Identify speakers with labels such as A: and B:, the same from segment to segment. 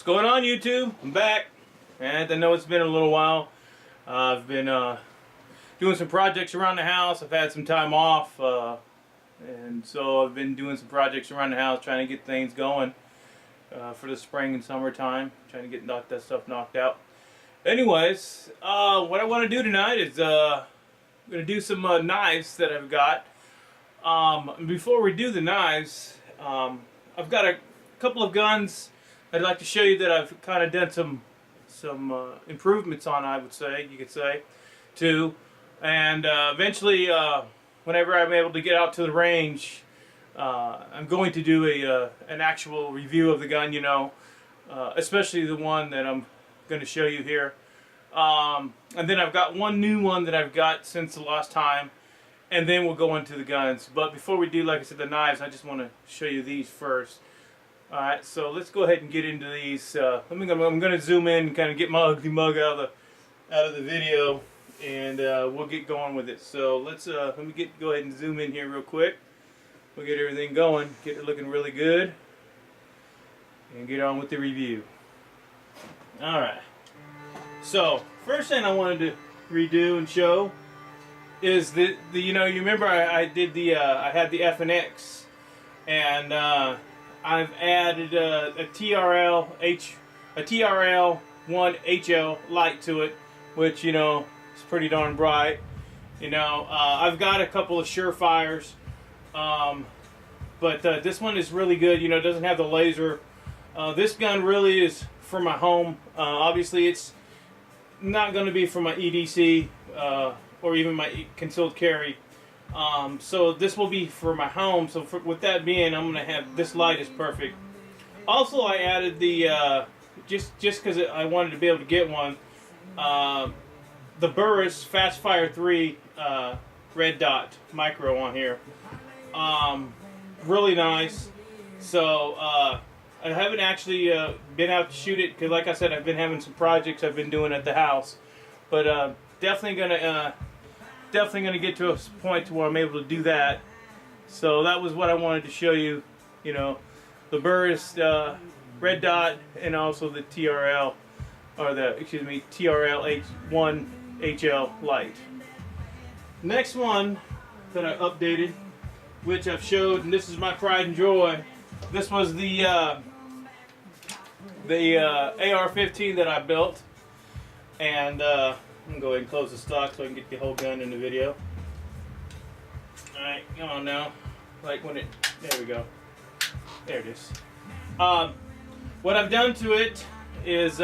A: going on, YouTube? I'm back, and I know it's been a little while. I've been doing some projects around the house. I've had some time off, and so I've been doing some projects around the house, trying to get things going for the spring and summertime, trying to get that stuff knocked out. Anyways, what I want to do tonight is I'm going to do some knives that I've got. Before we do the knives, I've got a couple of guns I'd like to show you that I've kind of done some improvements on, I would say, you could say, too. And eventually, whenever I'm able to get out to the range, I'm going to do an actual review of the gun, you know, especially the one that I'm going to show you here. And then I've got one new one that I've got since the last time, and then we'll go into the guns. But before we do, like I said, the knives, I just want to show you these first. Alright, so let's go ahead and get into these. I'm going to zoom in and kind of get my ugly mug out of the video, and we'll get going with it. So let's let me go ahead and zoom in here real quick. We'll get everything going, get it looking really good, and get on with the review. Alright, so first thing I wanted to redo and show is the you know, you remember I did the I had the FNX, and I've added a TRL 1 HL light to it, which, you know, is pretty darn bright. You know, I've got a couple of Surefires, but this one is really good. You know, it doesn't have the laser. This gun really is for my home. Obviously, it's not going to be for my EDC or even my concealed carry. So this will be for my home. So with that being, I'm going to have this light is perfect. Also, I added the just because I wanted to be able to get one, the Burris Fast Fire 3 red dot micro on here. Really nice. So I haven't actually been out to shoot it because, like I said, I've been having some projects I've been doing at the house. But definitely gonna get to a point to where I'm able to do that. So that was what I wanted to show you. You know, the Burris red dot, and also the TRL, or the TRL 1 HL light. Next one that I updated, which I've showed, and this is my pride and joy. This was the AR-15 that I built, and I'm going to go ahead and close the stock so I can get the whole gun in the video. Alright, come on now. Like when it, there we go. There it is. What I've done to it is,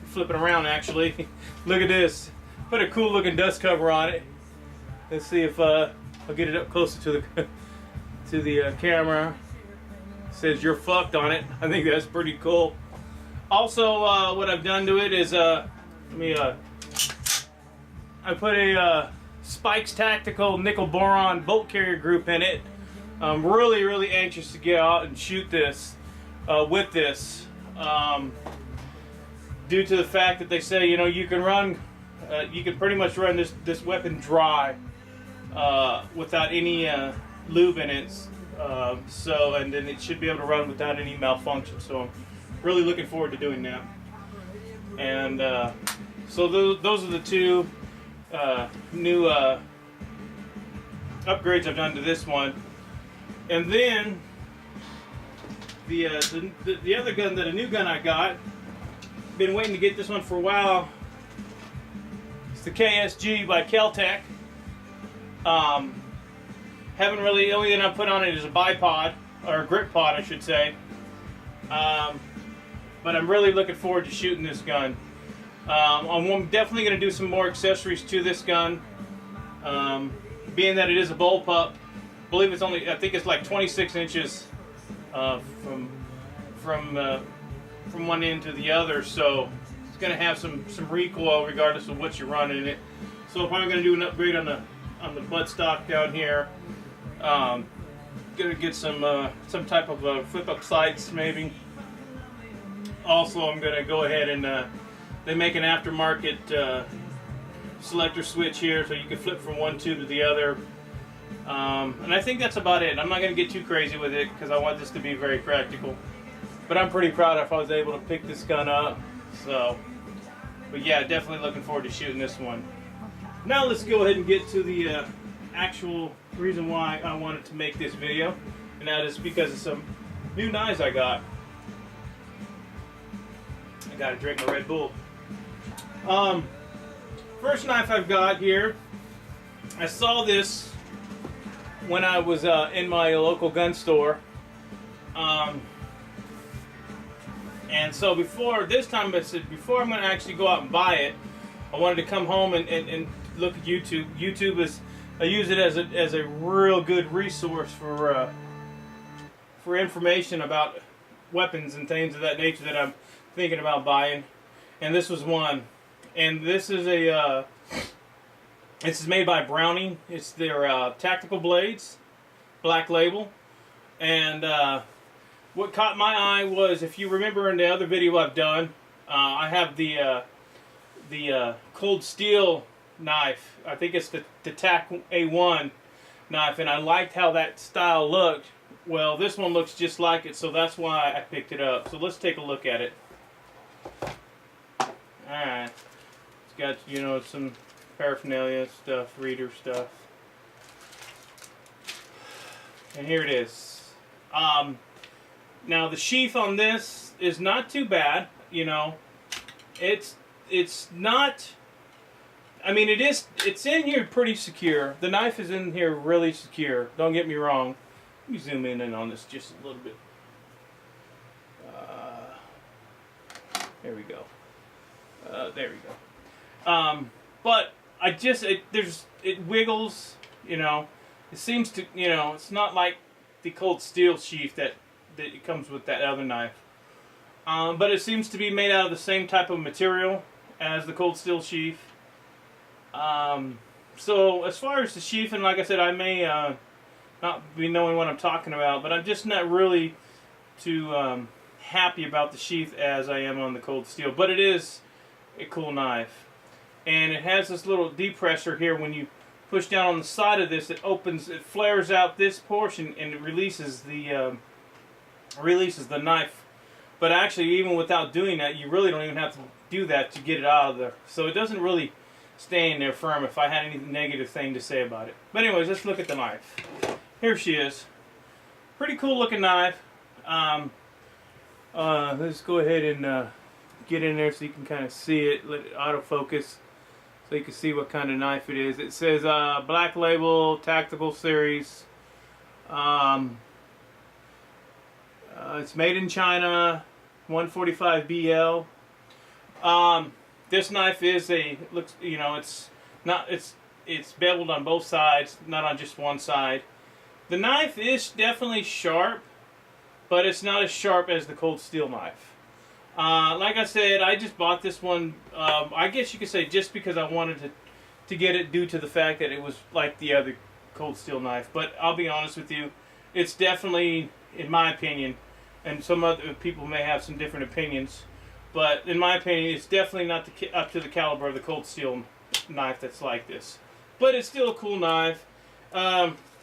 A: flipping around actually. Look at this. Put a cool looking dust cover on it. Let's see if I'll get it up closer to the camera. It says "You're fucked" on it. I think that's pretty cool. Also, what I've done to it is, I put a Spikes Tactical Nickel Boron bolt carrier group in it. I'm really anxious to get out and shoot this with this, due to the fact that they say, you know, you can pretty much run this weapon dry without any lube in it. And then it should be able to run without any malfunction. So I'm really looking forward to doing that. And so those are the two new upgrades I've done to this one. And then the other gun, a new gun I got, been waiting to get this one for a while. It's the KSG by Kel-Tec. Haven't really, the only thing I put on it is a bipod, or a grip pod I should say. But I'm really looking forward to shooting this gun. I'm definitely going to do some more accessories to this gun, being that it is a bullpup. I believe it's only, I think it's like 26 inches from one end to the other, so it's going to have some recoil regardless of what you're running in it. So if I'm going to do an upgrade on the buttstock down here, going to get some type of flip up sights maybe. Also, I'm going to go ahead and they make an aftermarket selector switch here, so you can flip from one tube to the other. And I think that's about it. I'm not going to get too crazy with it because I want this to be very practical. But I'm pretty proud if I was able to pick this gun up. So, but yeah, definitely looking forward to shooting this one. Now let's go ahead and get to the actual reason why I wanted to make this video, and that is because of some new knives I got. I gotta drink my Red Bull. First knife I've got here, I saw this when I was in my local gun store. And so before this time, I said before I'm going to actually go out and buy it, I wanted to come home and look at YouTube. YouTube is, I use it as a real good resource for information about weapons and things of that nature that I'm thinking about buying. And this was one. And this is this is made by Browning. It's their tactical blades, Black Label. And what caught my eye was, if you remember in the other video I've done, I have the Cold Steel knife. I think it's the TAC A1 knife, and I liked how that style looked. Well, this one looks just like it, so that's why I picked it up. So let's take a look at it. Alright. It's got, you know, some paraphernalia stuff, reader stuff. And here it is. Now the sheath on this is not too bad, you know. It's not, I mean, it's in here pretty secure. The knife is in here really secure. Don't get me wrong. Let me zoom in on this just a little bit. There we go. There we go. But I just, it wiggles, you know. It seems to, you know, it's not like the Cold Steel sheath that it comes with that other knife. But it seems to be made out of the same type of material as the Cold Steel sheath. So as far as the sheath, and like I said, I may not be knowing what I'm talking about, but I'm just not really too happy about the sheath as I am on the Cold Steel. But it is a cool knife. And it has this little depressor here. When you push down on the side of this, it opens, it flares out this portion, and it releases the knife. But actually, even without doing that, you really don't even have to do that to get it out of there. So it doesn't really stay in there firm if I had any negative thing to say about it. But anyways, let's look at the knife. Here she is. Pretty cool looking knife. Let's go ahead and get in there so you can kind of see it. Let it autofocus so you can see what kind of knife it is. It says Black Label Tactical Series. It's made in China, 145 BL. This knife is looks, you know, it's beveled on both sides, not on just one side. The knife is definitely sharp, but it's not as sharp as the Cold Steel knife. Like I said, I just bought this one, I guess you could say just because I wanted to get it, due to the fact that it was like the other Cold Steel knife. But I'll be honest with you, it's definitely, in my opinion, and some other people may have some different opinions, but in my opinion, it's definitely not up to the caliber of the Cold Steel knife that's like this. But it's still a cool knife.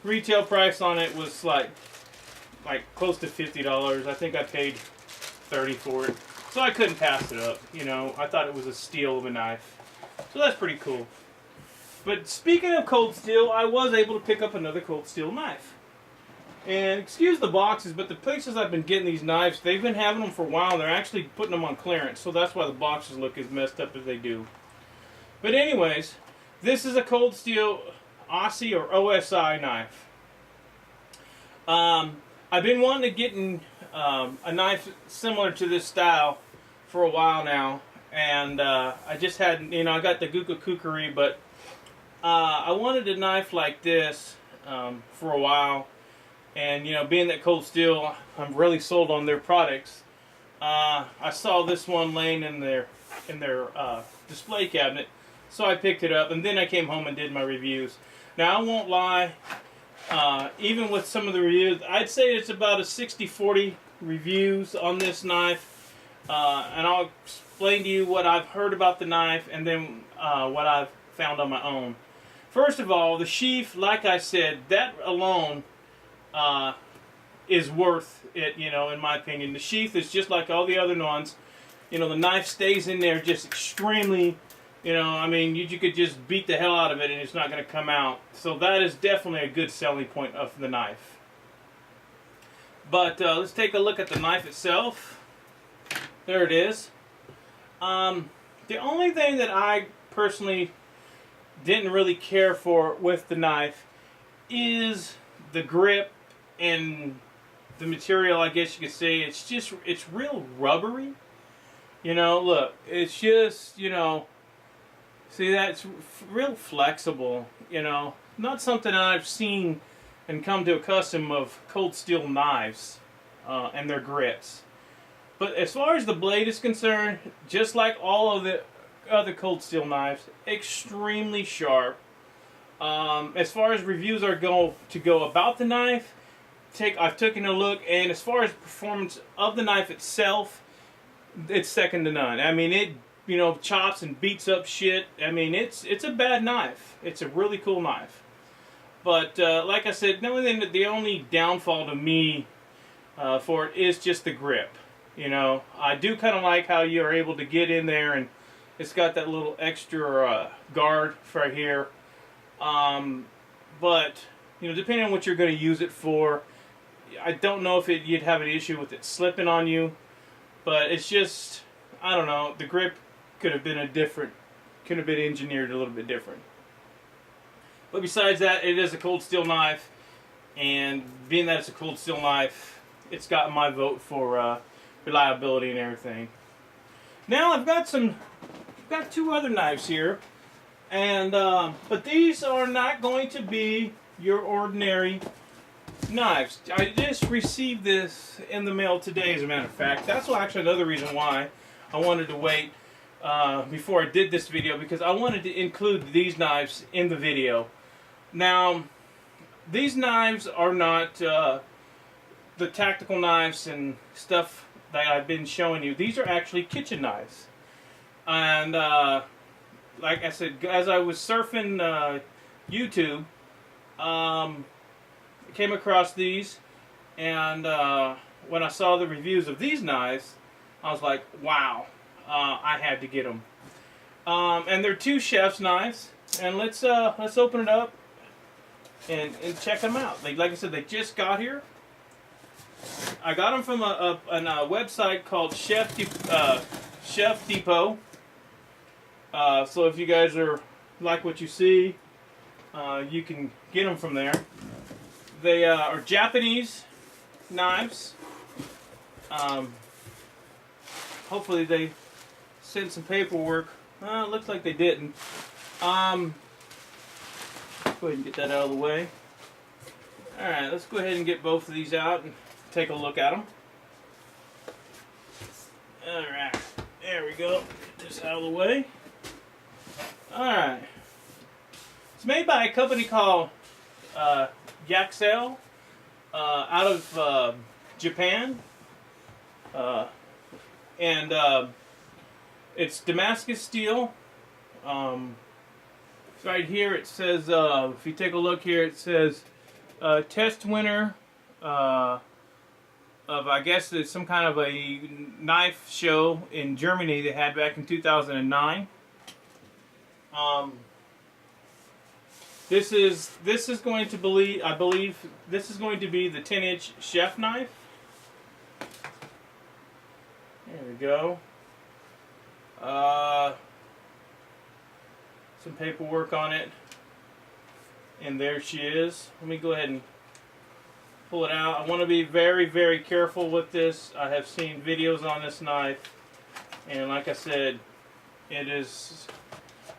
A: Retail price on it was like close to $50. I think I paid $30 for it. So I couldn't pass it up, you know. I thought it was a steal of a knife. So that's pretty cool. But speaking of Cold Steel, I was able to pick up another Cold Steel knife. And excuse the boxes, but the places I've been getting these knives, they've been having them for a while. They're actually putting them on clearance, so that's why the boxes look as messed up as they do. But anyways, this is a Cold Steel Aussie or OSI knife. I've been wanting to get a knife similar to this style for a while now, and I just had, you know, I got the Guka Kukuri, but I wanted a knife like this for a while. And, you know, being that Cold Steel, I'm really sold on their products. I saw this one laying in their display cabinet, so I picked it up, and then I came home and did my reviews. Now, I won't lie, even with some of the reviews, I'd say it's about a 60-40 reviews on this knife. And I'll explain to you what I've heard about the knife, and then what I've found on my own. First of all, the sheath, like I said, that alone is worth it, you know, in my opinion. The sheath is just like all the other ones. You know, the knife stays in there just extremely, you know, I mean, you could just beat the hell out of it and it's not going to come out. So that is definitely a good selling point of the knife. But let's take a look at the knife itself. There it is. The only thing that I personally didn't really care for with the knife is the grip and the material, I guess you could say. It's real rubbery. You know, look, it's just, you know, see that? It's real flexible, you know. Not something I've seen and come to accustom of cold steel knives and their grips. But as far as the blade is concerned, just like all of the other cold steel knives, extremely sharp. As far as reviews are go about the knife, I've taken a look, and as far as performance of the knife itself, it's second to none. I mean, it, you know, chops and beats up shit. I mean, it's a bad knife. It's a really cool knife. But like I said, the only downfall to me for it is just the grip. You know, I do kind of like how you are able to get in there, and it's got that little extra guard right here. But you know, depending on what you're going to use it for, I don't know if you'd have an issue with it slipping on you. But it's just, I don't know, the grip could have been engineered a little bit different. But besides that, it is a cold steel knife, and being that it's a cold steel knife, it's got my vote for reliability and everything. Now I've got two other knives here, and but these are not going to be your ordinary knives. I just received this in the mail today, as a matter of fact. That's actually another reason why I wanted to wait before I did this video, because I wanted to include these knives in the video. Now, these knives are not the tactical knives and stuff that I've been showing you. These are actually kitchen knives. And like I said, as I was surfing YouTube, came across these, and when I saw the reviews of these knives, I was like, wow, I had to get them. And they're two chef's knives, and let's open it up and check them out. Like I said, they just got here. I got them from a website called Chef Depot. So if you guys like what you see, you can get them from there. They are Japanese knives. Hopefully they sent some paperwork. It looks like they didn't. Go ahead and get that out of the way. Alright, let's go ahead and get both of these out and take a look at them. Alright, there we go. Get this out of the way. Alright. It's made by a company called Yakusel out of Japan. And it's Damascus steel. Right here it says, if you take a look here, it says test winner of, I guess it's some kind of a knife show in Germany they had back in 2009. This is going to I believe this is going to be the 10-inch chef knife. There we go. Some paperwork on it, and there she is. Let me go ahead and pull it out. I want to be very, very careful with this. I have seen videos on this knife, and like I said, it is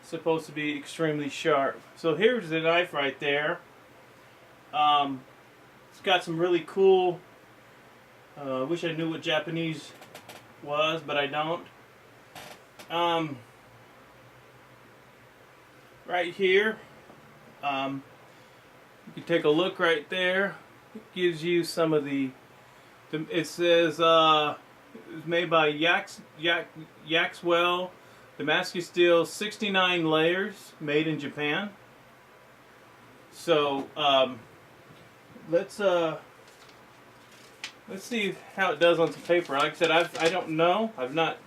A: supposed to be extremely sharp. So here's the knife right there. It's got some really cool, I wish I knew what Japanese was, but I don't. Right here, you can take a look right there. It gives you some of it says it's made by Yakusel Damascus steel, 69 layers, made in Japan. So let's Let's see how it does on some paper. Like I said, I don't know. I've not.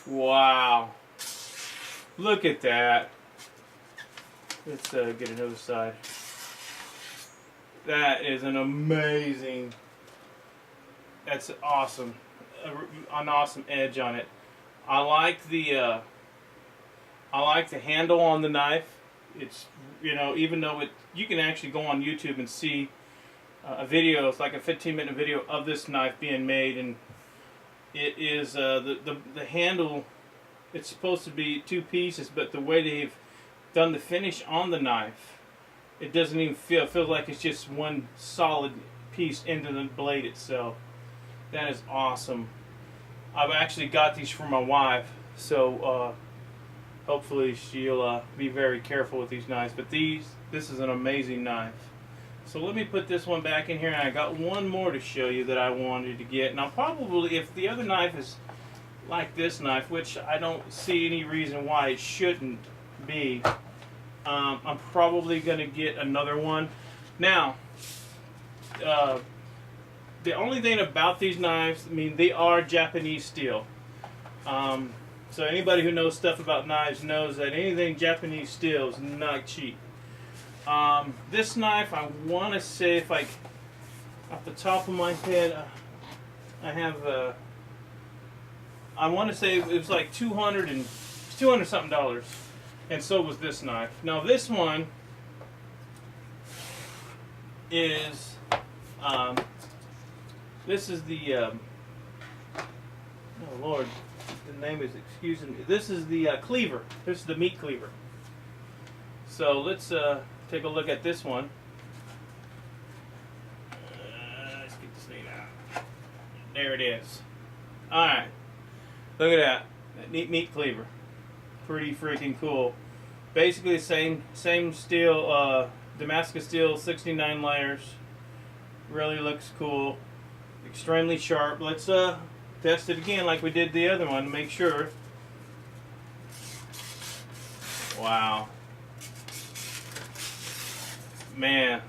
A: Wow. Look at that. Let's get another side. That is an amazing. That's awesome. An awesome edge on it. I like the handle on the knife. It's, you know, even though you can actually go on YouTube and see a video. It's like a 15-minute video of this knife being made, and it is the handle. It's supposed to be two pieces, but the way they've done the finish on the knife, it doesn't even feel. It feels like it's just one solid piece into the blade itself. That is awesome. I've actually got these for my wife, so hopefully she'll be very careful with these knives. But this is an amazing knife. So let me put this one back in here, and I got one more to show you that I wanted to get. Now probably if the other knife is like this knife, which I don't see any reason why it shouldn't be, I'm probably going to get another one. Now, the only thing about these knives, I mean, they are Japanese steel. So anybody who knows stuff about knives knows that anything Japanese steel is not cheap. This knife, I want to say, if I, off the top of my head, I have, I want to say it was like $200 something, and so was this knife. Now this one is, this is the, oh Lord, the name is, excuse me, this is the cleaver. This is the meat cleaver. So let's take a look at this one. Let's get this thing out. There it is. Alright. Look at that. That neat meat cleaver. Pretty freaking cool. Basically the same steel, Damascus steel, 69 layers. Really looks cool. Extremely sharp. Let's test it again like we did the other one to make sure. Wow. Man,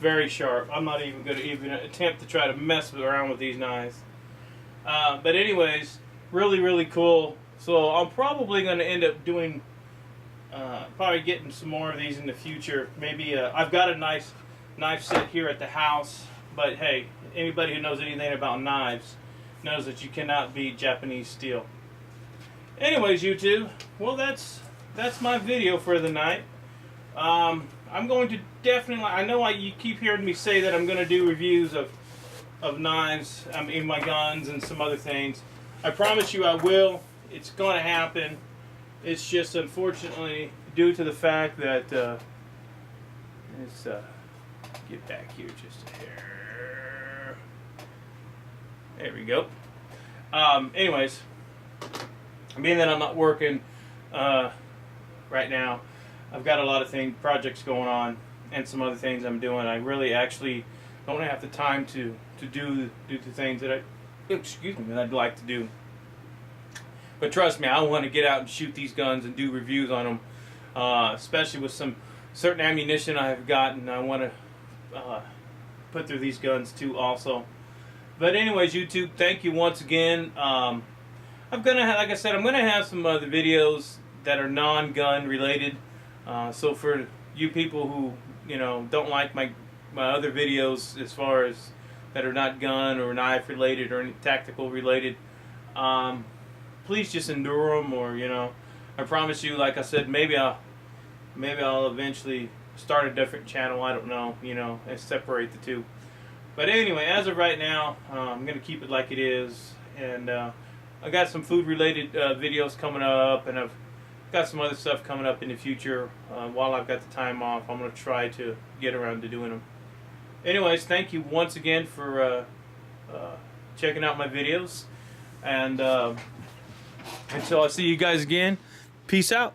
A: very sharp. I'm not even going to even attempt to try to mess around with these knives. But anyways, really cool. So I'm probably going to end up doing, probably getting some more of these in the future. Maybe I've got a nice knife set here at the house. But hey, anybody who knows anything about knives knows that you cannot beat Japanese steel. Anyways, YouTube, well that's my video for the night. I'm going to definitely, I know you keep hearing me say that I'm going to do reviews of knives, I mean my guns and some other things. I promise you I will. It's going to happen. It's just unfortunately due to the fact that, let's get back here just a hair. There we go. Anyways, being that I'm not working right now, I've got a lot of projects going on, and some other things I'm doing. I really actually don't have the time to do the things that that I'd like to do. But trust me, I want to get out and shoot these guns and do reviews on them, especially with some certain ammunition I've gotten. I want to put through these guns too, also. But anyways, YouTube, thank you once again. I'm gonna like I said, I'm gonna have some other videos that are non-gun related. So for you people who don't like my other videos as far as that are not gun or knife related or any tactical related, please just endure them. Or I promise you, like I said, maybe I'll eventually start a different channel. I don't know, and separate the two. But anyway, as of right now, I'm gonna keep it like it is, and I got some food related videos coming up, and I've got some other stuff coming up in the future. While I've got the time off, I'm going to try to get around to doing them. Anyways, thank you once again for checking out my videos. And until I see you guys again, peace out.